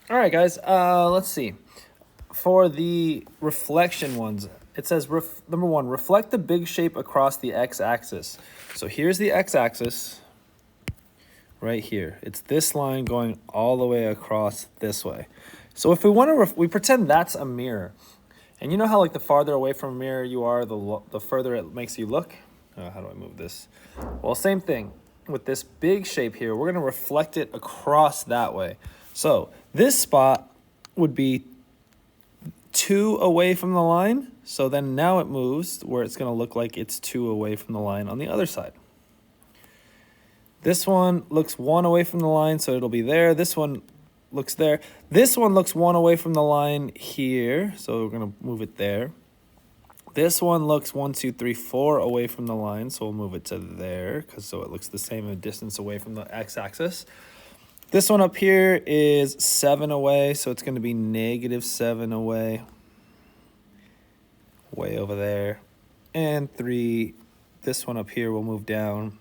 All right, guys, let's see. For the reflection ones, it says, number one, reflect the big shape across the x-axis. So here's the x-axis right here. It's this line going all the way across this way. So if we want to, we pretend that's a mirror. And you know how like the farther away from a mirror you are, the further it makes you look? How do I move this? Well, same thing. With this big shape here, we're going to reflect it across that way. So this spot would be 2 away from the line. So then now it moves where it's going to look like it's 2 away from the line on the other side. This one looks 1 away from the line, so it'll be there. This one looks there. This one looks 1 away from the line here, so we're going to move it there. This one looks 1, 2, 3, 4 away from the line, so we'll move it to there, so it looks the same distance away from the x-axis. This one up here is 7 away, so it's going to be -7 away, way over there. And 3, this one up here will move down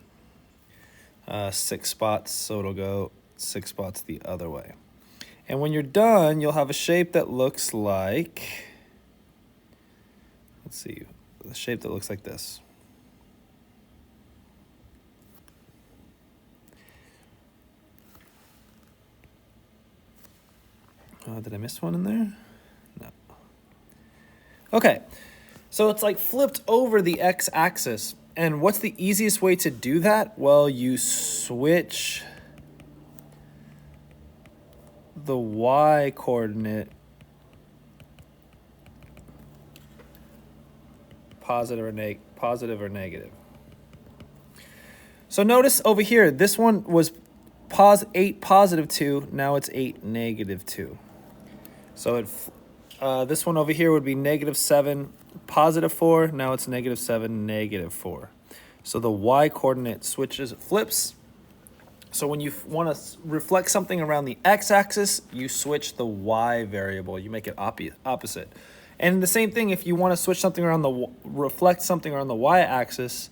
6 spots, so it'll go 6 spots the other way. And when you're done, you'll have a shape that looks like, let's see, the shape that looks like this. Did I miss one in there? No. Okay, so it's like flipped over the x-axis. And what's the easiest way to do that? Well, you switch the y coordinate positive or negative. So notice over here, this one was 8 positive 2, now it's 8 negative 2. So this one over here would be -7 positive 4, now it's -7 negative 4. So the y coordinate flips. So when you want to reflect something around the x-axis, you switch the y variable. You make it opposite. And the same thing, if you want to switch something around reflect something around the y-axis,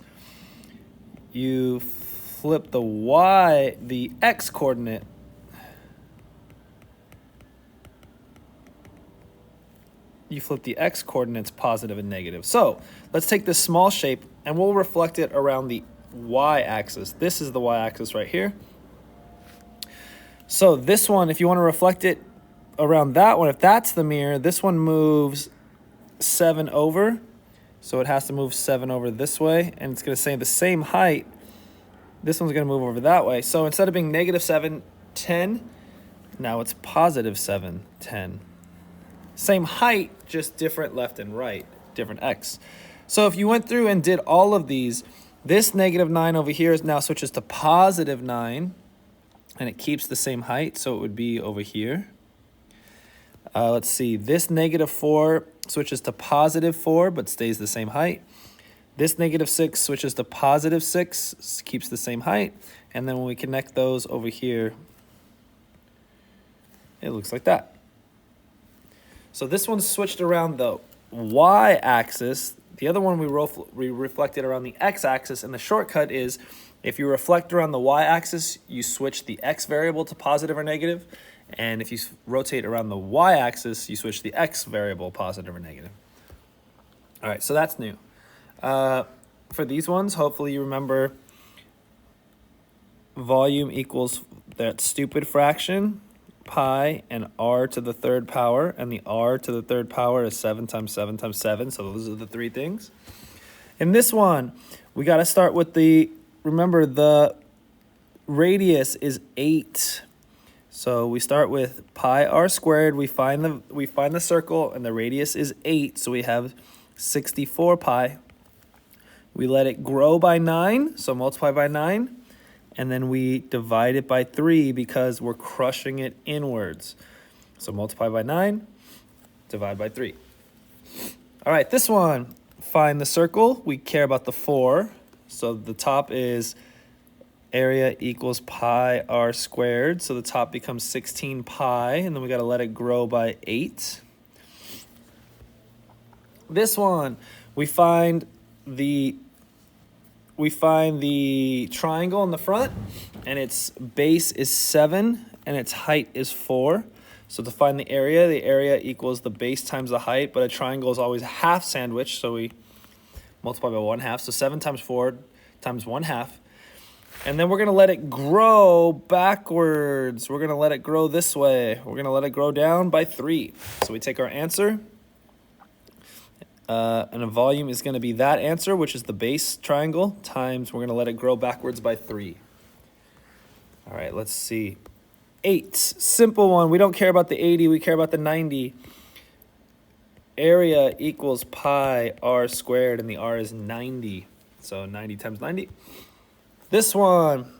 you flip the x coordinate. You flip the x coordinates positive and negative. So let's take this small shape and we'll reflect it around the y-axis. This is the y-axis right here. So this one, if you want to reflect it around that one, if that's the mirror, this one moves 7 over. So it has to move 7 over this way, and it's going to stay the same height. This one's going to move over that way. So instead of being -7, 10, now it's +7, 10. Same height, just different left and right, different x. So if you went through and did all of these, this -9 over here now switches to +9, and it keeps the same height, so it would be over here. Let's see, this -4 switches to +4, but stays the same height. This -6 switches to +6, keeps the same height. And then when we connect those over here, it looks like that. So this one's switched around the y-axis. The other one we reflected around the x-axis, and the shortcut is if you reflect around the y-axis, you switch the x variable to positive or negative. And if you rotate around the y-axis, you switch the x variable positive or negative. All right, so that's new. For these ones, hopefully you remember volume equals that stupid fraction, pi, and r to the 3rd power. And the r to the 3rd power is 7 times 7 times 7. So those are the 3 things. In this one, we got to start with remember the radius is 8. So we start with pi r squared. We find the circle, and the radius is 8. So we have 64 pi. We let it grow by 9, so multiply by 9. And then we divide it by 3 because we're crushing it inwards. So multiply by 9, divide by 3. All right, this one, find the circle. We care about the 4. So the top is area equals pi r squared. So the top becomes 16 pi, and then we got to let it grow by 8. This one, we find the triangle in the front, and its base is 7 and its height is 4. So to find the area equals the base times the height, but a triangle is always half sandwich, so we multiply by 1/2. So 7 times 4 times 1/2. And then we're going to let it grow backwards. We're going to let it grow this way. We're going to let it grow down by 3. So we take our answer, and a volume is going to be that answer, which is the base triangle, times we're going to let it grow backwards by 3. All right, let's see. 8, simple one. We don't care about the 80, we care about the 90. Area equals pi r squared, and the r is 90. So 90 times 90. This one,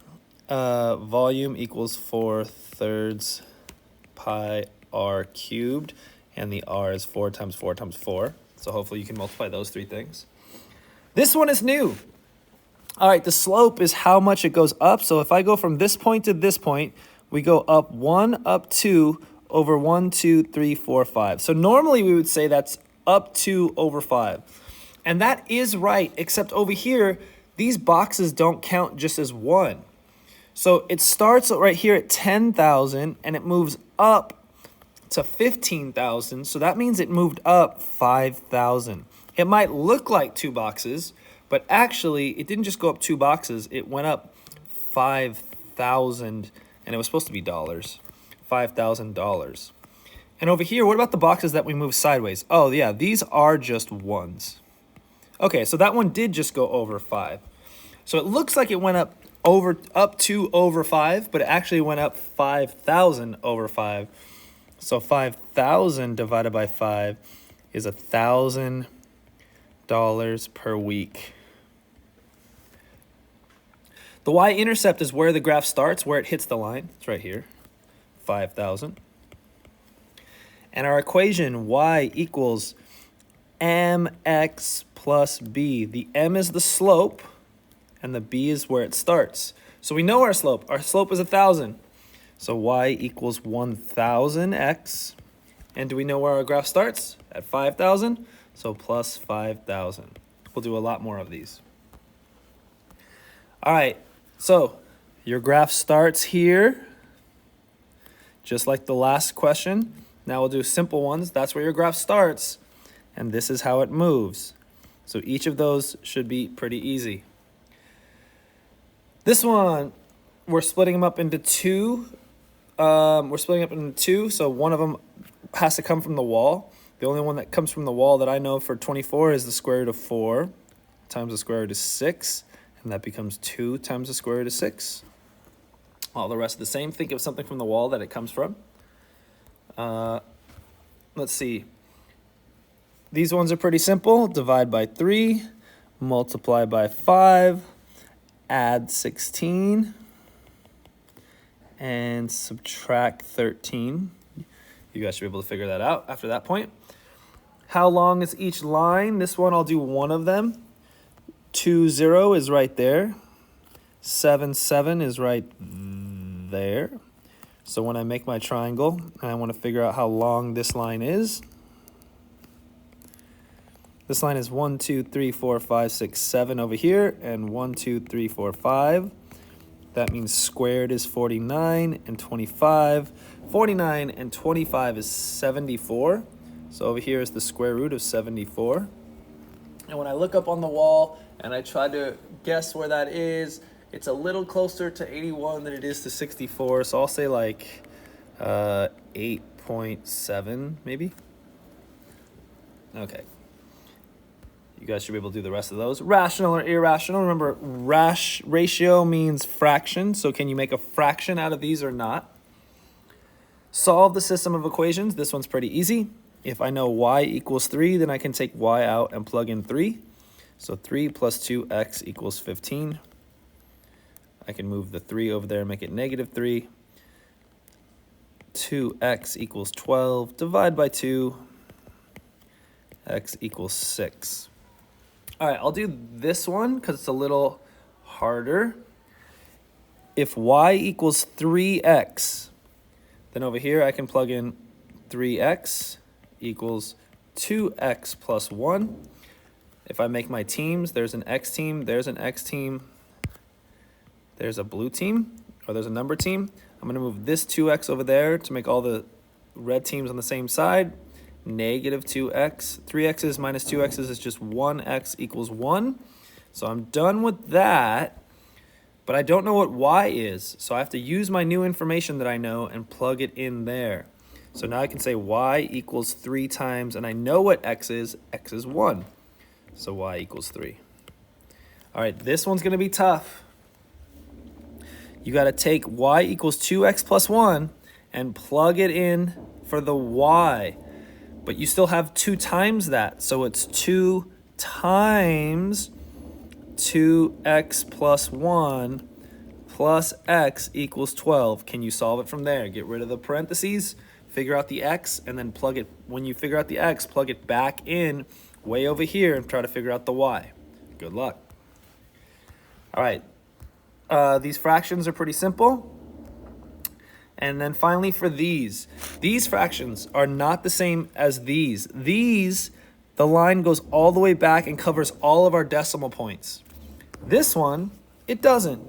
volume equals 4/3 pi r cubed, and the r is 4 times 4 times 4. So hopefully you can multiply those three things. This one is new. All right, the slope is how much it goes up. So if I go from this point to this point, we go up 1, up 2, over 1, 2, 3, 4, 5. So normally we would say that's up 2 over 5. And that is right, except over here, these boxes don't count just as 1. So it starts right here at 10,000 and it moves up to 15,000. So that means it moved up 5,000. It might look like 2 boxes, but actually it didn't just go up 2 boxes. It went up 5,000, and it was supposed to be dollars. $5,000. And over here, what about the boxes that we move sideways? Oh yeah, these are just 1s. Okay, so that one did just go over 5. So it looks like it went up 2 over 5, but it actually went up 5,000 over 5. So 5,000 divided by 5 is $1,000 per week. The y-intercept is where the graph starts, where it hits the line. It's right here, 5,000. And our equation, y equals mx plus b. The m is the slope, and the b is where it starts. So we know our slope. Our slope is 1,000. So y equals 1,000x. And do we know where our graph starts? At 5,000. So plus 5,000. We'll do a lot more of these. All right. So your graph starts here, just like the last question. Now we'll do simple ones. That's where your graph starts. And this is how it moves. So each of those should be pretty easy. This one, we're splitting them up into 2. So one of them has to come from the wall. The only one that comes from the wall that I know for 24 is the square root of 4 times the square root of 6. And that becomes 2 times the square root of 6. All the rest are the same. Think of something from the wall that it comes from. Let's see. These ones are pretty simple. Divide by 3, multiply by 5, add 16, and subtract 13. You guys should be able to figure that out after that point. How long is each line? This one, I'll do one of them. 2, 0 is right there. 7, 7 is right there. So when I make my triangle, and I want to figure out how long this line is, this line is 1, 2, 3, 4, 5, 6, 7 over here, and 1, 2, 3, 4, 5. That means squared is 49 and 25. 49 and 25 is 74. So over here is the square root of 74. And when I look up on the wall and I try to guess where that is, it's a little closer to 81 than it is to 64. So I'll say like 8.7 maybe. Okay. You guys should be able to do the rest of those. Rational or irrational. Remember, ratio means fraction. So can you make a fraction out of these or not? Solve the system of equations. This one's pretty easy. If I know y equals 3, then I can take y out and plug in 3. So 3 plus 2x equals 15. I can move the 3 over there and make it negative 3. 2x equals 12. Divide by 2. X equals 6. All right, I'll do this one because it's a little harder. If y equals 3x, then over here I can plug in 3x equals 2x plus 1. If I make my teams, there's an x team, there's an x team, there's a blue team, or there's a number team. I'm going to move this 2x over there to make all the red team's on the same side. Negative 2x. 3x's minus 2x's is just 1x equals 1. So I'm done with that, but I don't know what y is. So I have to use my new information that I know and plug it in there. So now I can say y equals 3 times, and I know what x is 1. So y equals 3. All right, this one's going to be tough. You got to take y equals 2x plus 1 and plug it in for the y. But you still have 2 times that. So it's 2 times 2x plus 1 plus x equals 12. Can you solve it from there? Get rid of the parentheses, figure out the x, and then plug it. When you figure out the x, plug it back in way over here and try to figure out the y. Good luck. All right. These fractions are pretty simple. And then finally for these fractions are not the same as these. These, the line goes all the way back and covers all of our decimal points. This one, it doesn't.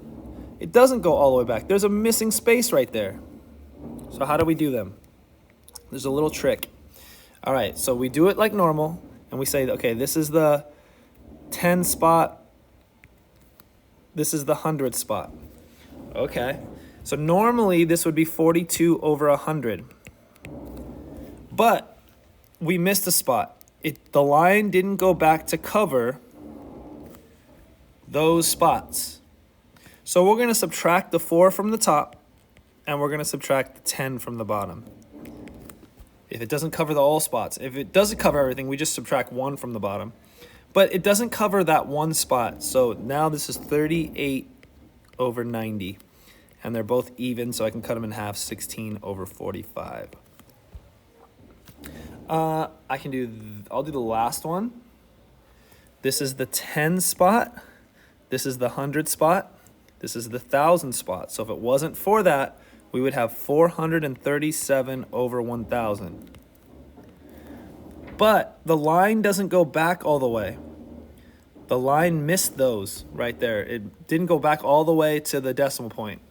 It doesn't go all the way back. There's a missing space right there. So how do we do them? There's a little trick. All right, so we do it like normal, and we say, okay, this is the 10 spot. This is the 100 spot. Okay. So normally this would be 42 over 100. But we missed a spot. The line didn't go back to cover those spots. So we're going to subtract the 4 from the top, and we're going to subtract the 10 from the bottom. If it doesn't cover the all spots. If it doesn't cover everything, we just subtract 1 from the bottom. But it doesn't cover that one spot. So now this is 38 over 90. And they're both even, so I can cut them in half, 16 over 45. I'll do the last one. This is the 10 spot. This is the 100 spot. This is the 1,000 spot. So if it wasn't for that, we would have 437 over 1,000. But the line doesn't go back all the way. The line missed those right there. It didn't go back all the way to the decimal point.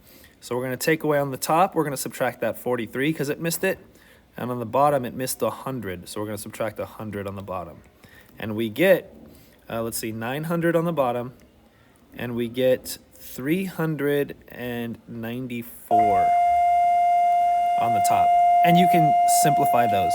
So we're going to take away on the top, we're going to subtract that 43 because it missed it. And on the bottom, it missed the 100. So we're going to subtract 100 on the bottom. And we get, 900 on the bottom. And we get 394 on the top. And you can simplify those.